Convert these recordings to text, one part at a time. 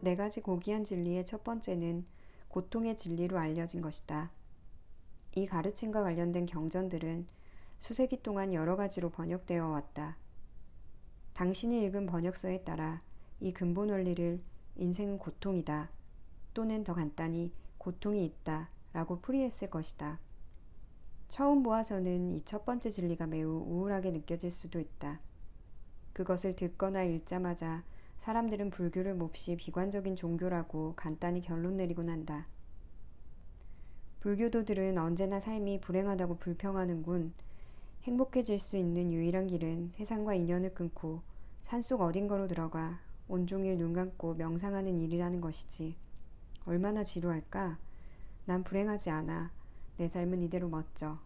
4가지 고귀한 진리의 첫 번째는 고통의 진리로 알려진 것이다. 이 가르침과 관련된 경전들은 수세기 동안 여러 가지로 번역되어 왔다. 당신이 읽은 번역서에 따라 이 근본 원리를 인생은 고통이다 또는 더 간단히 고통이 있다 라고 풀이했을 것이다. 처음 보아서는 이 첫 번째 진리가 매우 우울하게 느껴질 수도 있다. 그것을 듣거나 읽자마자 사람들은 불교를 몹시 비관적인 종교라고 간단히 결론 내리곤 한다. 불교도들은 언제나 삶이 불행하다고 불평하는군. 행복해질 수 있는 유일한 길은 세상과 인연을 끊고 산속 어딘가로 들어가 온종일 눈 감고 명상하는 일이라는 것이지. 얼마나 지루할까? 난 불행하지 않아. 내 삶은 이대로 멋져.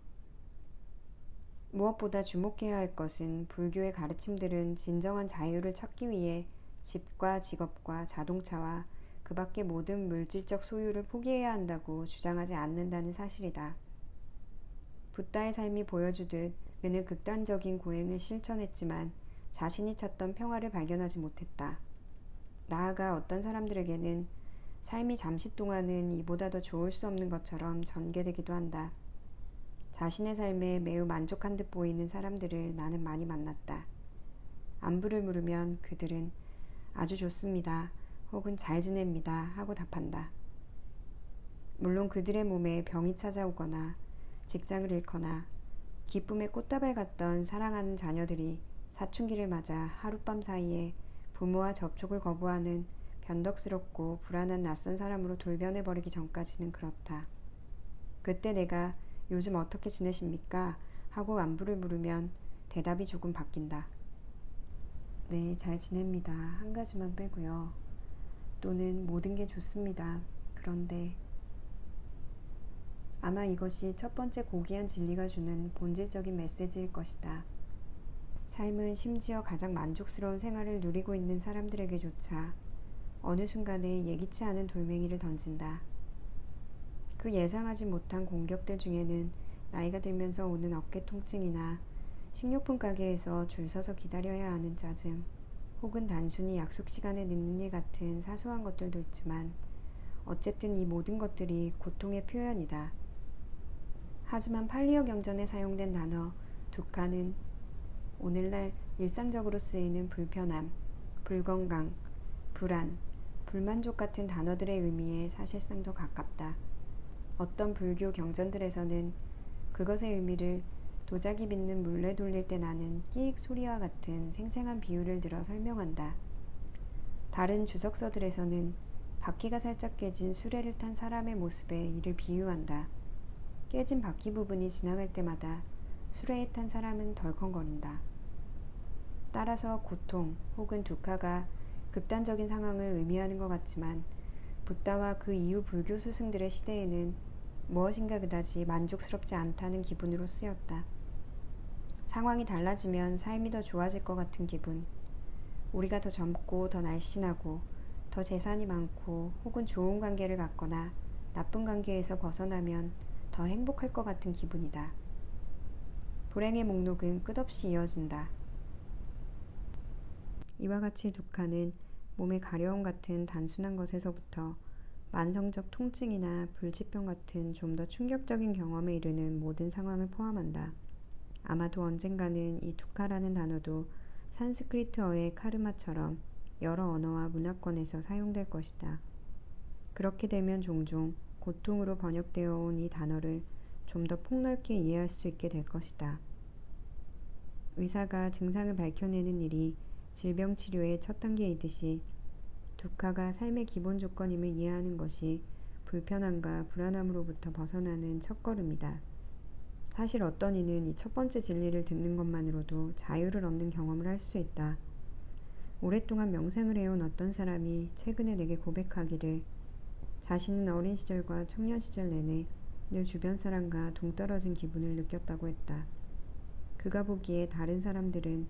무엇보다 주목해야 할 것은 불교의 가르침들은 진정한 자유를 찾기 위해 집과 직업과 자동차와 그 밖의 모든 물질적 소유를 포기해야 한다고 주장하지 않는다는 사실이다. 붓다의 삶이 보여주듯 그는 극단적인 고행을 실천했지만 자신이 찾던 평화를 발견하지 못했다. 나아가 어떤 사람들에게는 삶이 잠시 동안은 이보다 더 좋을 수 없는 것처럼 전개되기도 한다. 자신의 삶에 매우 만족한 듯 보이는 사람들을 나는 많이 만났다. 안부를 물으면 그들은 아주 좋습니다. 혹은 잘 지냅니다. 하고 답한다. 물론 그들의 몸에 병이 찾아오거나 직장을 잃거나 기쁨의 꽃다발 같던 사랑하는 자녀들이 사춘기를 맞아 하룻밤 사이에 부모와 접촉을 거부하는 변덕스럽고 불안한 낯선 사람으로 돌변해버리기 전까지는 그렇다. 그때 내가 요즘 어떻게 지내십니까? 하고 안부를 물으면 대답이 조금 바뀐다. 네, 잘 지냅니다. 한 가지만 빼고요. 또는 모든 게 좋습니다. 그런데 아마 이것이 첫 번째 고귀한 진리가 주는 본질적인 메시지일 것이다. 삶은 심지어 가장 만족스러운 생활을 누리고 있는 사람들에게조차 어느 순간에 예기치 않은 돌멩이를 던진다. 그 예상하지 못한 공격들 중에는 나이가 들면서 오는 어깨 통증이나 식료품 가게에서 줄 서서 기다려야 하는 짜증, 혹은 단순히 약속 시간에 늦는 일 같은 사소한 것들도 있지만 어쨌든 이 모든 것들이 고통의 표현이다. 하지만 팔리어 경전에 사용된 단어 두카는 오늘날 일상적으로 쓰이는 불편함, 불건강, 불안, 불만족 같은 단어들의 의미에 사실상 더 가깝다. 어떤 불교 경전들에서는 그것의 의미를 도자기 빚는 물레 돌릴 때 나는 끼익 소리와 같은 생생한 비유를 들어 설명한다. 다른 주석서들에서는 바퀴가 살짝 깨진 수레를 탄 사람의 모습에 이를 비유한다. 깨진 바퀴 부분이 지나갈 때마다 수레에 탄 사람은 덜컹거린다. 따라서 고통 혹은 두카가 극단적인 상황을 의미하는 것 같지만 붓다와 그 이후 불교 스승들의 시대에는 무엇인가 그다지 만족스럽지 않다는 기분으로 쓰였다. 상황이 달라지면 삶이 더 좋아질 것 같은 기분. 우리가 더 젊고 더 날씬하고 더 재산이 많고 혹은 좋은 관계를 갖거나 나쁜 관계에서 벗어나면 더 행복할 것 같은 기분이다. 불행의 목록은 끝없이 이어진다. 이와 같이 두카는 몸의 가려움 같은 단순한 것에서부터 만성적 통증이나 불치병 같은 좀 더 충격적인 경험에 이르는 모든 상황을 포함한다. 아마도 언젠가는 이 두카라는 단어도 산스크리트어의 카르마처럼 여러 언어와 문화권에서 사용될 것이다. 그렇게 되면 종종 고통으로 번역되어 온 이 단어를 좀 더 폭넓게 이해할 수 있게 될 것이다. 의사가 증상을 밝혀내는 일이 질병 치료의 첫 단계이듯이 두카가 삶의 기본 조건임을 이해하는 것이 불편함과 불안함으로부터 벗어나는 첫걸음이다. 사실 어떤 이는 이 첫 번째 진리를 듣는 것만으로도 자유를 얻는 경험을 할 수 있다. 오랫동안 명상을 해온 어떤 사람이 최근에 내게 고백하기를 자신은 어린 시절과 청년 시절 내내 늘 주변 사람과 동떨어진 기분을 느꼈다고 했다. 그가 보기에 다른 사람들은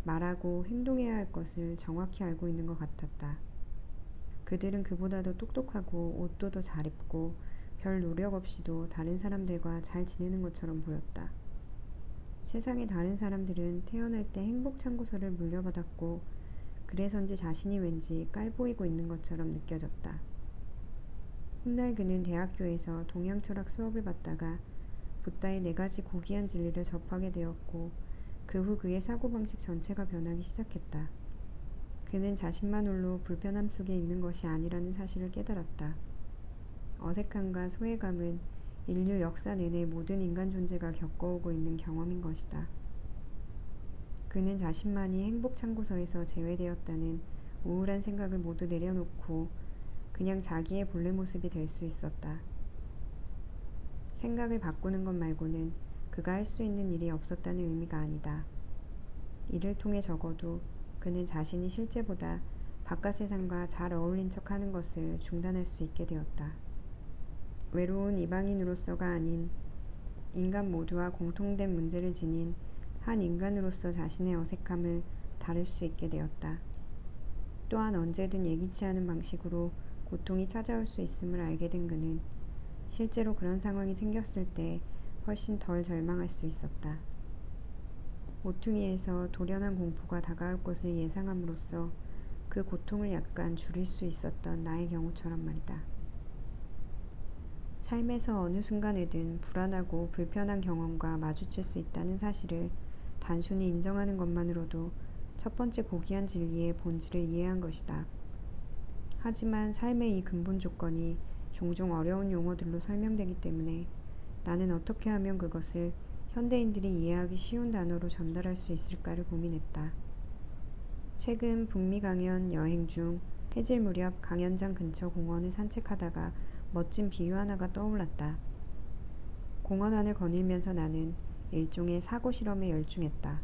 말하고 행동해야 할 것을 정확히 알고 있는 것 같았다. 그들은 그보다 더 똑똑하고 옷도 더 잘 입고 별 노력 없이도 다른 사람들과 잘 지내는 것처럼 보였다. 세상의 다른 사람들은 태어날 때 행복 참고서를 물려받았고 그래서인지 자신이 왠지 깔보이고 있는 것처럼 느껴졌다. 훗날 그는 대학교에서 동양철학 수업을 받다가 붓다의 4가지 고귀한 진리를 접하게 되었고 그 후 그의 사고방식 전체가 변하기 시작했다. 그는 자신만 홀로 불편함 속에 있는 것이 아니라는 사실을 깨달았다. 어색함과 소외감은 인류 역사 내내 모든 인간 존재가 겪어오고 있는 경험인 것이다. 그는 자신만이 행복 창고서에서 제외되었다는 우울한 생각을 모두 내려놓고 그냥 자기의 본래 모습이 될 수 있었다. 생각을 바꾸는 것 말고는 그가 할 수 있는 일이 없었다는 의미가 아니다. 이를 통해 적어도 그는 자신이 실제보다 바깥 세상과 잘 어울린 척 하는 것을 중단할 수 있게 되었다. 외로운 이방인으로서가 아닌 인간 모두와 공통된 문제를 지닌 한 인간으로서 자신의 어색함을 다룰 수 있게 되었다. 또한 언제든 예기치 않은 방식으로 고통이 찾아올 수 있음을 알게 된 그는 실제로 그런 상황이 생겼을 때 훨씬 덜 절망할 수 있었다. 모퉁이에서 돌연한 공포가 다가올 것을 예상함으로써 그 고통을 약간 줄일 수 있었던 나의 경우처럼 말이다. 삶에서 어느 순간에든 불안하고 불편한 경험과 마주칠 수 있다는 사실을 단순히 인정하는 것만으로도 첫 번째 고귀한 진리의 본질을 이해한 것이다. 하지만 삶의 이 근본 조건이 종종 어려운 용어들로 설명되기 때문에 나는 어떻게 하면 그것을 현대인들이 이해하기 쉬운 단어로 전달할 수 있을까를 고민했다. 최근 북미 강연 여행 중 해질 무렵 강연장 근처 공원을 산책하다가 멋진 비유 하나가 떠올랐다. 공원 안을 거닐면서 나는 일종의 사고 실험에 열중했다.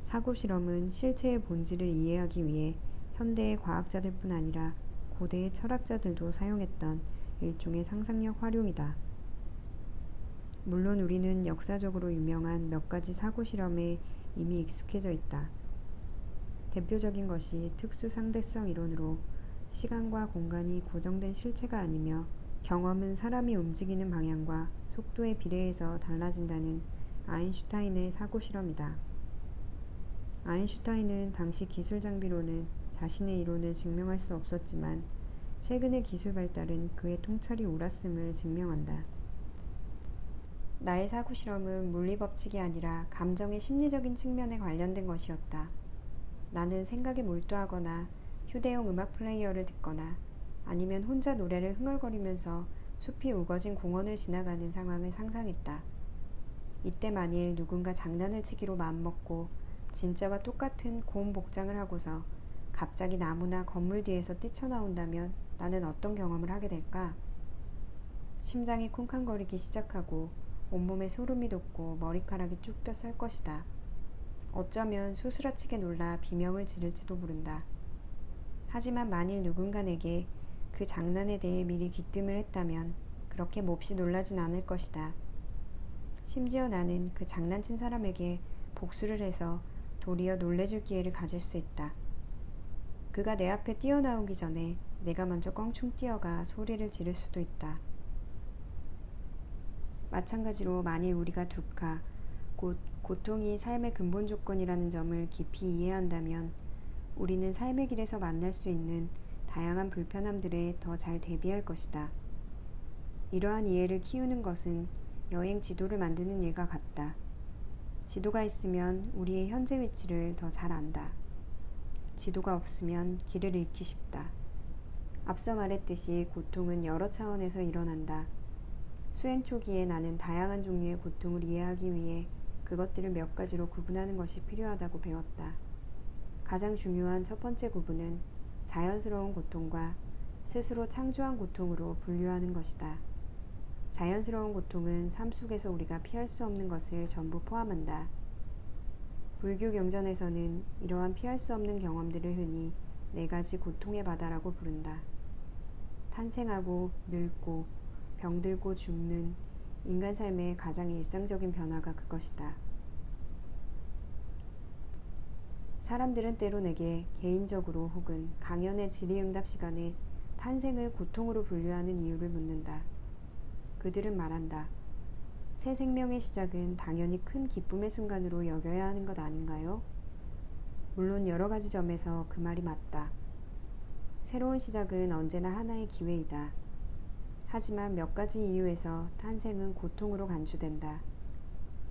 사고 실험은 실체의 본질을 이해하기 위해 현대의 과학자들뿐 아니라 고대의 철학자들도 사용했던 일종의 상상력 활용이다. 물론 우리는 역사적으로 유명한 몇 가지 사고 실험에 이미 익숙해져 있다. 대표적인 것이 특수 상대성 이론으로 시간과 공간이 고정된 실체가 아니며 경험은 사람이 움직이는 방향과 속도에 비례해서 달라진다는 아인슈타인의 사고 실험이다. 아인슈타인은 당시 기술 장비로는 자신의 이론을 증명할 수 없었지만 최근의 기술 발달은 그의 통찰이 옳았음을 증명한다. 나의 사고 실험은 물리 법칙이 아니라 감정의 심리적인 측면에 관련된 것이었다. 나는 생각에 몰두하거나 휴대용 음악 플레이어를 듣거나 아니면 혼자 노래를 흥얼거리면서 숲이 우거진 공원을 지나가는 상황을 상상했다. 이때 만일 누군가 장난을 치기로 마음먹고 진짜와 똑같은 고운 복장을 하고서 갑자기 나무나 건물 뒤에서 뛰쳐나온다면 나는 어떤 경험을 하게 될까? 심장이 쿵쾅거리기 시작하고 온몸에 소름이 돋고 머리카락이 쭉 펴설 것이다. 어쩌면 소스라치게 놀라 비명을 지를지도 모른다. 하지만 만일 누군가 내게 그 장난에 대해 미리 귀뜸을 했다면 그렇게 몹시 놀라진 않을 것이다. 심지어 나는 그 장난친 사람에게 복수를 해서 도리어 놀래줄 기회를 가질 수 있다. 그가 내 앞에 뛰어나오기 전에 내가 먼저 껑충 뛰어가 소리를 지를 수도 있다. 마찬가지로 만일 우리가 두카, 곧 고통이 삶의 근본 조건이라는 점을 깊이 이해한다면 우리는 삶의 길에서 만날 수 있는 다양한 불편함들에 더 잘 대비할 것이다. 이러한 이해를 키우는 것은 여행 지도를 만드는 일과 같다. 지도가 있으면 우리의 현재 위치를 더 잘 안다. 지도가 없으면 길을 잃기 쉽다. 앞서 말했듯이 고통은 여러 차원에서 일어난다. 수행 초기에 나는 다양한 종류의 고통을 이해하기 위해 그것들을 몇 가지로 구분하는 것이 필요하다고 배웠다. 가장 중요한 첫 번째 구분은 자연스러운 고통과 스스로 창조한 고통으로 분류하는 것이다. 자연스러운 고통은 삶 속에서 우리가 피할 수 없는 것을 전부 포함한다. 불교 경전에서는 이러한 피할 수 없는 경험들을 흔히 4가지 고통의 바다라고 부른다. 탄생하고 늙고 병들고 죽는 인간 삶의 가장 일상적인 변화가 그것이다. 사람들은 때로 내게 개인적으로 혹은 강연의 질의응답 시간에 탄생을 고통으로 분류하는 이유를 묻는다. 그들은 말한다. 새 생명의 시작은 당연히 큰 기쁨의 순간으로 여겨야 하는 것 아닌가요? 물론 여러 가지 점에서 그 말이 맞다. 새로운 시작은 언제나 하나의 기회이다. 하지만 몇 가지 이유에서 탄생은 고통으로 간주된다.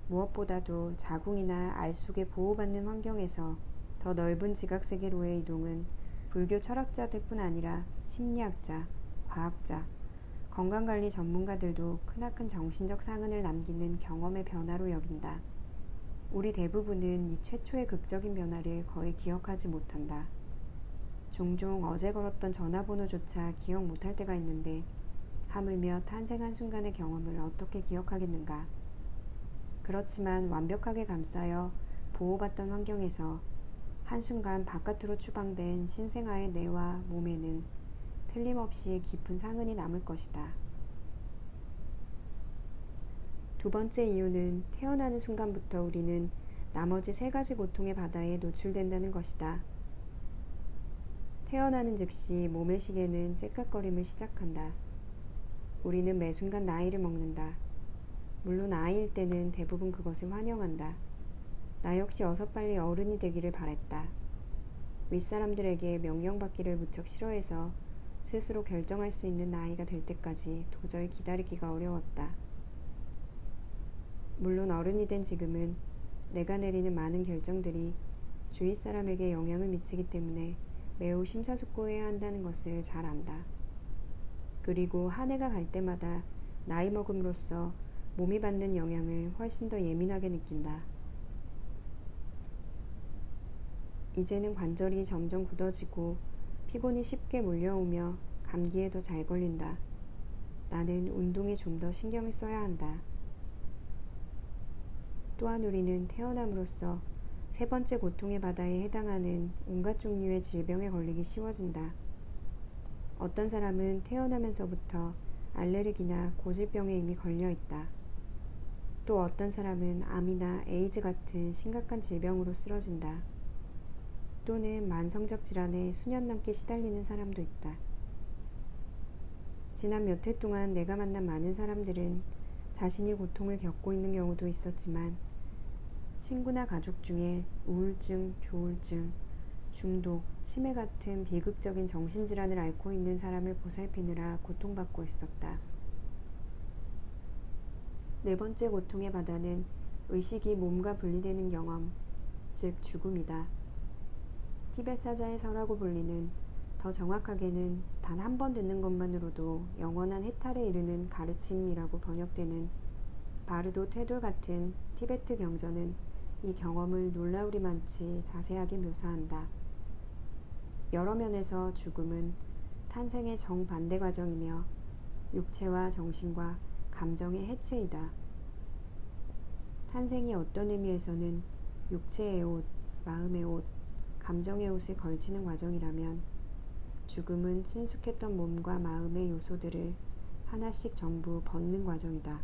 무엇보다도 자궁이나 알 속에 보호받는 환경에서 더 넓은 지각세계로의 이동은 불교 철학자들뿐 아니라 심리학자, 과학자, 건강관리 전문가들도 크나큰 정신적 상흔을 남기는 경험의 변화로 여긴다. 우리 대부분은 이 최초의 극적인 변화를 거의 기억하지 못한다. 종종 어제 걸었던 전화번호조차 기억 못할 때가 있는데 하물며 탄생한 순간의 경험을 어떻게 기억하겠는가. 그렇지만 완벽하게 감싸여 보호받던 환경에서 한순간 바깥으로 추방된 신생아의 뇌와 몸에는 틀림없이 깊은 상흔이 남을 것이다. 두 번째 이유는 태어나는 순간부터 우리는 나머지 세 가지 고통의 바다에 노출된다는 것이다. 태어나는 즉시 몸의 시계는 째깍거림을 시작한다. 우리는 매 순간 나이를 먹는다. 물론 아이일 때는 대부분 그것을 환영한다. 나 역시 어서 빨리 어른이 되기를 바랬다. 윗사람들에게 명령받기를 무척 싫어해서 스스로 결정할 수 있는 나이가 될 때까지 도저히 기다리기가 어려웠다. 물론 어른이 된 지금은 내가 내리는 많은 결정들이 주위 사람에게 영향을 미치기 때문에 매우 심사숙고해야 한다는 것을 잘 안다. 그리고 한 해가 갈 때마다 나이 먹음으로써 몸이 받는 영향을 훨씬 더 예민하게 느낀다. 이제는 관절이 점점 굳어지고 피곤이 쉽게 몰려오며 감기에 더 잘 걸린다. 나는 운동에 좀 더 신경을 써야 한다. 또한 우리는 태어남으로써 세 번째 고통의 바다에 해당하는 온갖 종류의 질병에 걸리기 쉬워진다. 어떤 사람은 태어나면서부터 알레르기나 고질병에 이미 걸려 있다. 또 어떤 사람은 암이나 에이즈 같은 심각한 질병으로 쓰러진다. 또는 만성적 질환에 수년 넘게 시달리는 사람도 있다. 지난 몇 해 동안 내가 만난 많은 사람들은 자신이 고통을 겪고 있는 경우도 있었지만 친구나 가족 중에 우울증, 조울증, 중독, 치매 같은 비극적인 정신질환을 앓고 있는 사람을 보살피느라 고통받고 있었다. 네 번째 고통의 바다는 의식이 몸과 분리되는 경험, 즉 죽음이다. 티벳 사자의 서라고 불리는, 더 정확하게는 단 한 번 듣는 것만으로도 영원한 해탈에 이르는 가르침이라고 번역되는 바르도 퇴돌 같은 티베트 경전은 이 경험을 놀라우리만치 자세하게 묘사한다. 여러 면에서 죽음은 탄생의 정반대 과정이며 육체와 정신과 감정의 해체이다. 탄생이 어떤 의미에서는 육체의 옷, 마음의 옷, 감정의 옷을 걸치는 과정이라면 죽음은 친숙했던 몸과 마음의 요소들을 하나씩 전부 벗는 과정이다.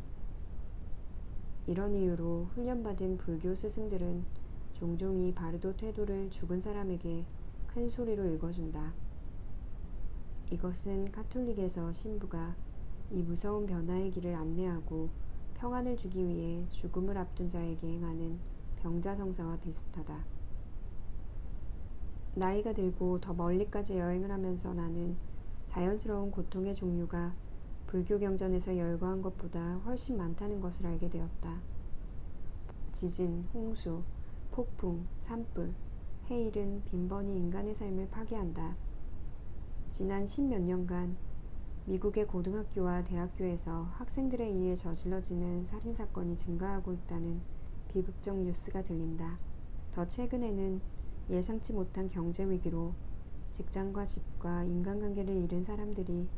이런 이유로 훈련받은 불교 스승들은 종종 이 바르도 퇴도를 죽은 사람에게 큰 소리로 읽어준다. 이것은 카톨릭에서 신부가 이 무서운 변화의 길을 안내하고 평안을 주기 위해 죽음을 앞둔 자에게 행하는 병자성사와 비슷하다. 나이가 들고 더 멀리까지 여행을 하면서 나는 자연스러운 고통의 종류가 불교 경전에서 열거한 것보다 훨씬 많다는 것을 알게 되었다. 지진, 홍수, 폭풍, 산불, 해일은 빈번히 인간의 삶을 파괴한다. 지난 10몇 년간 미국의 고등학교와 대학교에서 학생들에 의해 저질러지는 살인사건이 증가하고 있다는 비극적 뉴스가 들린다. 더 최근에는 예상치 못한 경제 위기로 직장과 집과 인간관계를 잃은 사람들이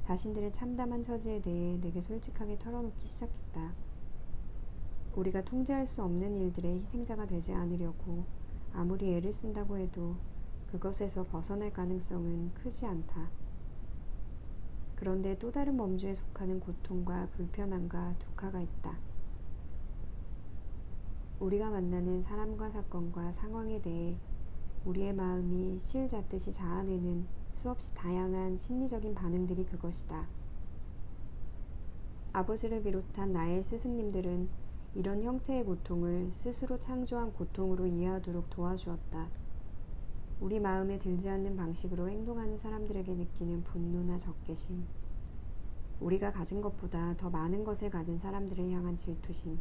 자신들의 참담한 처지에 대해 내게 솔직하게 털어놓기 시작했다. 우리가 통제할 수 없는 일들의 희생자가 되지 않으려고 아무리 애를 쓴다고 해도 그것에서 벗어날 가능성은 크지 않다. 그런데 또 다른 범주에 속하는 고통과 불편함과 두카가 있다. 우리가 만나는 사람과 사건과 상황에 대해 우리의 마음이 실 잣듯이 자아내는 수없이 다양한 심리적인 반응들이 그것이다. 아버지를 비롯한 나의 스승님들은 이런 형태의 고통을 스스로 창조한 고통으로 이해하도록 도와주었다. 우리 마음에 들지 않는 방식으로 행동하는 사람들에게 느끼는 분노나 적개심, 우리가 가진 것보다 더 많은 것을 가진 사람들을 향한 질투심,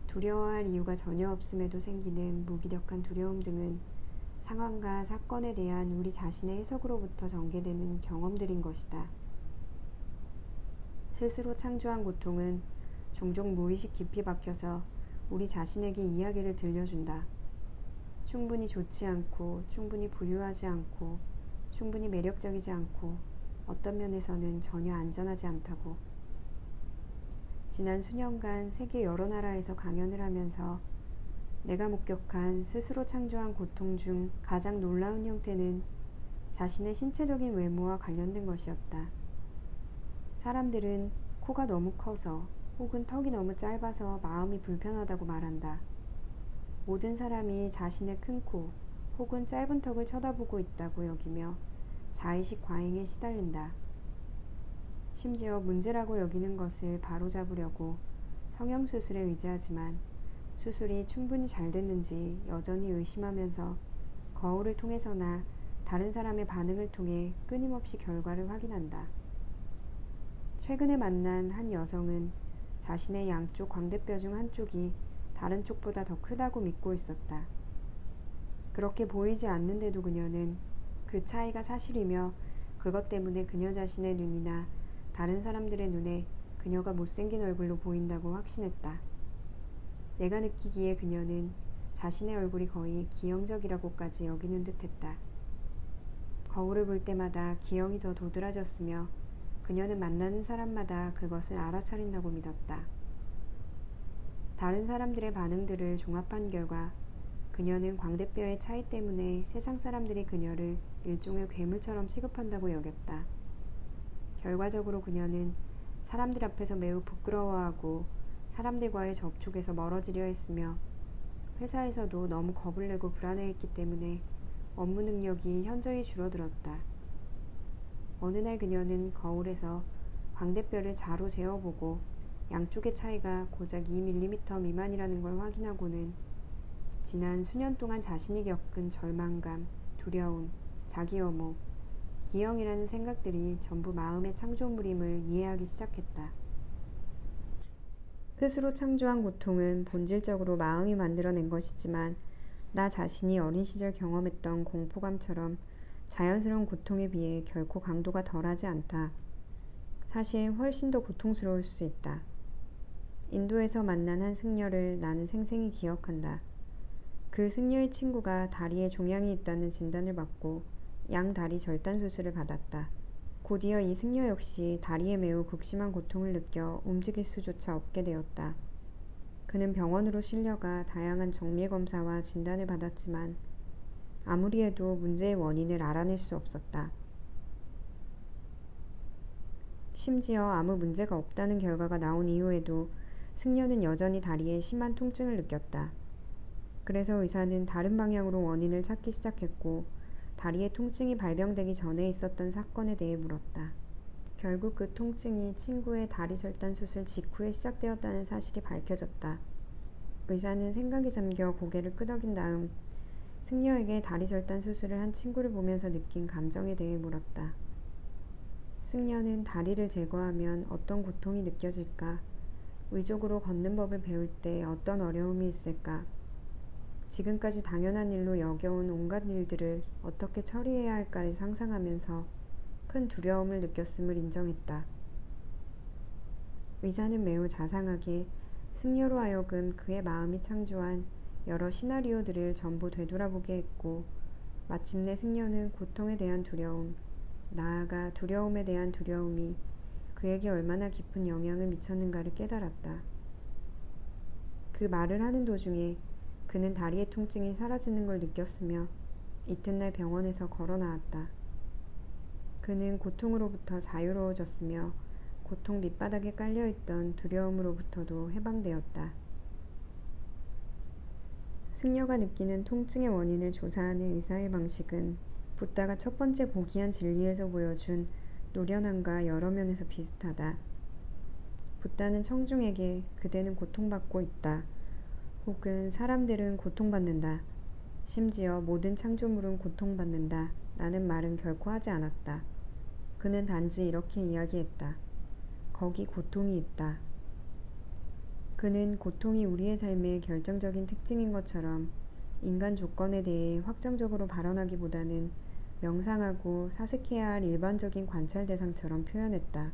두려워할 이유가 전혀 없음에도 생기는 무기력한 두려움 등은 상황과 사건에 대한 우리 자신의 해석으로부터 전개되는 경험들인 것이다. 스스로 창조한 고통은 종종 무의식 깊이 박혀서 우리 자신에게 이야기를 들려준다. 충분히 좋지 않고, 충분히 부유하지 않고, 충분히 매력적이지 않고, 어떤 면에서는 전혀 안전하지 않다고. 지난 수년간 세계 여러 나라에서 강연을 하면서 내가 목격한 스스로 창조한 고통 중 가장 놀라운 형태는 자신의 신체적인 외모와 관련된 것이었다. 사람들은 코가 너무 커서 혹은 턱이 너무 짧아서 마음이 불편하다고 말한다. 모든 사람이 자신의 큰 코 혹은 짧은 턱을 쳐다보고 있다고 여기며 자의식 과잉에 시달린다. 심지어 문제라고 여기는 것을 바로잡으려고 성형수술에 의지하지만 수술이 충분히 잘 됐는지 여전히 의심하면서 거울을 통해서나 다른 사람의 반응을 통해 끊임없이 결과를 확인한다. 최근에 만난 한 여성은 자신의 양쪽 광대뼈 중 한쪽이 다른 쪽보다 더 크다고 믿고 있었다. 그렇게 보이지 않는데도 그녀는 그 차이가 사실이며 그것 때문에 그녀 자신의 눈이나 다른 사람들의 눈에 그녀가 못생긴 얼굴로 보인다고 확신했다. 내가 느끼기에 그녀는 자신의 얼굴이 거의 기형적이라고까지 여기는 듯했다. 거울을 볼 때마다 기형이 더 도드라졌으며 그녀는 만나는 사람마다 그것을 알아차린다고 믿었다. 다른 사람들의 반응들을 종합한 결과 그녀는 광대뼈의 차이 때문에 세상 사람들이 그녀를 일종의 괴물처럼 취급한다고 여겼다. 결과적으로 그녀는 사람들 앞에서 매우 부끄러워하고 사람들과의 접촉에서 멀어지려 했으며 회사에서도 너무 겁을 내고 불안해했기 때문에 업무 능력이 현저히 줄어들었다. 어느 날 그녀는 거울에서 광대뼈를 자로 재어보고 양쪽의 차이가 고작 2mm 미만이라는 걸 확인하고는 지난 수년 동안 자신이 겪은 절망감, 두려움, 자기혐오, 기형이라는 생각들이 전부 마음의 창조물임을 이해하기 시작했다. 스스로 창조한 고통은 본질적으로 마음이 만들어낸 것이지만 나 자신이 어린 시절 경험했던 공포감처럼 자연스러운 고통에 비해 결코 강도가 덜하지 않다. 사실 훨씬 더 고통스러울 수 있다. 인도에서 만난 한 승려를 나는 생생히 기억한다. 그 승려의 친구가 다리에 종양이 있다는 진단을 받고 양다리 절단 수술을 받았다. 곧이어 이 승려 역시 다리에 매우 극심한 고통을 느껴 움직일 수조차 없게 되었다. 그는 병원으로 실려가 다양한 정밀검사와 진단을 받았지만 아무리 해도 문제의 원인을 알아낼 수 없었다. 심지어 아무 문제가 없다는 결과가 나온 이후에도 승려는 여전히 다리에 심한 통증을 느꼈다. 그래서 의사는 다른 방향으로 원인을 찾기 시작했고 다리에 통증이 발병되기 전에 있었던 사건에 대해 물었다. 결국 그 통증이 친구의 다리 절단 수술 직후에 시작되었다는 사실이 밝혀졌다. 의사는 생각에 잠겨 고개를 끄덕인 다음 승려에게 다리 절단 수술을 한 친구를 보면서 느낀 감정에 대해 물었다. 승려는 다리를 제거하면 어떤 고통이 느껴질까? 의족으로 걷는 법을 배울 때 어떤 어려움이 있을까? 지금까지 당연한 일로 여겨온 온갖 일들을 어떻게 처리해야 할까를 상상하면서 큰 두려움을 느꼈음을 인정했다. 의사는 매우 자상하게 승려로 하여금 그의 마음이 창조한 여러 시나리오들을 전부 되돌아보게 했고 마침내 승려는 고통에 대한 두려움, 나아가 두려움에 대한 두려움이 그에게 얼마나 깊은 영향을 미쳤는가를 깨달았다. 그 말을 하는 도중에 그는 다리의 통증이 사라지는 걸 느꼈으며 이튿날 병원에서 걸어 나왔다. 그는 고통으로부터 자유로워졌으며 고통 밑바닥에 깔려있던 두려움으로부터도 해방되었다. 승려가 느끼는 통증의 원인을 조사하는 의사의 방식은 붓다가 첫 번째 고귀한 진리에서 보여준 노련함과 여러 면에서 비슷하다. 붓다는 청중에게 그대는 고통받고 있다. 혹은 사람들은 고통받는다. 심지어 모든 창조물은 고통받는다 라는 말은 결코 하지 않았다. 그는 단지 이렇게 이야기했다. 거기 고통이 있다. 그는 고통이 우리의 삶의 결정적인 특징인 것처럼 인간 조건에 대해 확정적으로 발언하기보다는 명상하고 사색해야 할 일반적인 관찰 대상처럼 표현했다.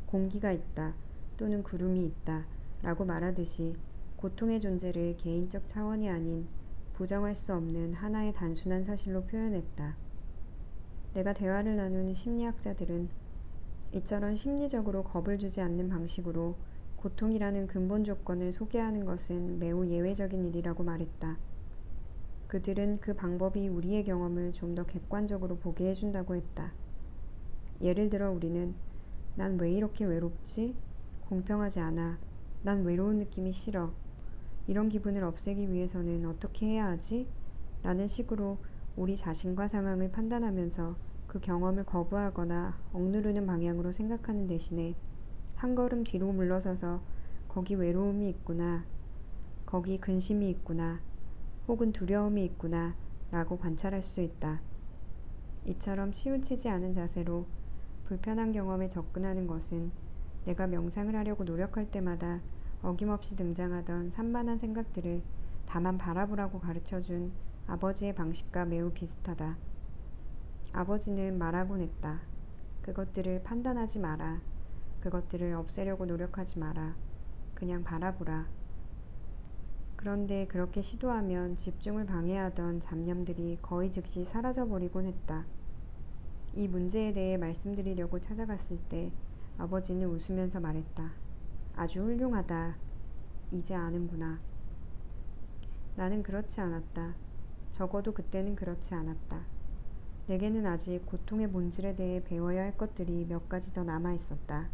공기가 있다 또는 구름이 있다 라고 말하듯이 고통의 존재를 개인적 차원이 아닌 부정할 수 없는 하나의 단순한 사실로 표현했다. 내가 대화를 나눈 심리학자들은 이처럼 심리적으로 겁을 주지 않는 방식으로 고통이라는 근본 조건을 소개하는 것은 매우 예외적인 일이라고 말했다. 그들은 그 방법이 우리의 경험을 좀 더 객관적으로 보게 해준다고 했다. 예를 들어 우리는 난 왜 이렇게 외롭지? 공평하지 않아. 난 외로운 느낌이 싫어. 이런 기분을 없애기 위해서는 어떻게 해야 하지? 라는 식으로 우리 자신과 상황을 판단하면서 그 경험을 거부하거나 억누르는 방향으로 생각하는 대신에 한 걸음 뒤로 물러서서 거기 외로움이 있구나, 거기 근심이 있구나, 혹은 두려움이 있구나 라고 관찰할 수 있다. 이처럼 치우치지 않은 자세로 불편한 경험에 접근하는 것은 내가 명상을 하려고 노력할 때마다 어김없이 등장하던 산만한 생각들을 다만 바라보라고 가르쳐준 아버지의 방식과 매우 비슷하다. 아버지는 말하곤 했다. 그것들을 판단하지 마라. 그것들을 없애려고 노력하지 마라. 그냥 바라보라. 그런데 그렇게 시도하면 집중을 방해하던 잡념들이 거의 즉시 사라져버리곤 했다. 이 문제에 대해 말씀드리려고 찾아갔을 때 아버지는 웃으면서 말했다. 아주 훌륭하다. 이제 아는구나. 나는 그렇지 않았다. 적어도 그때는 그렇지 않았다. 내게는 아직 고통의 본질에 대해 배워야 할 것들이 몇 가지 더 남아 있었다.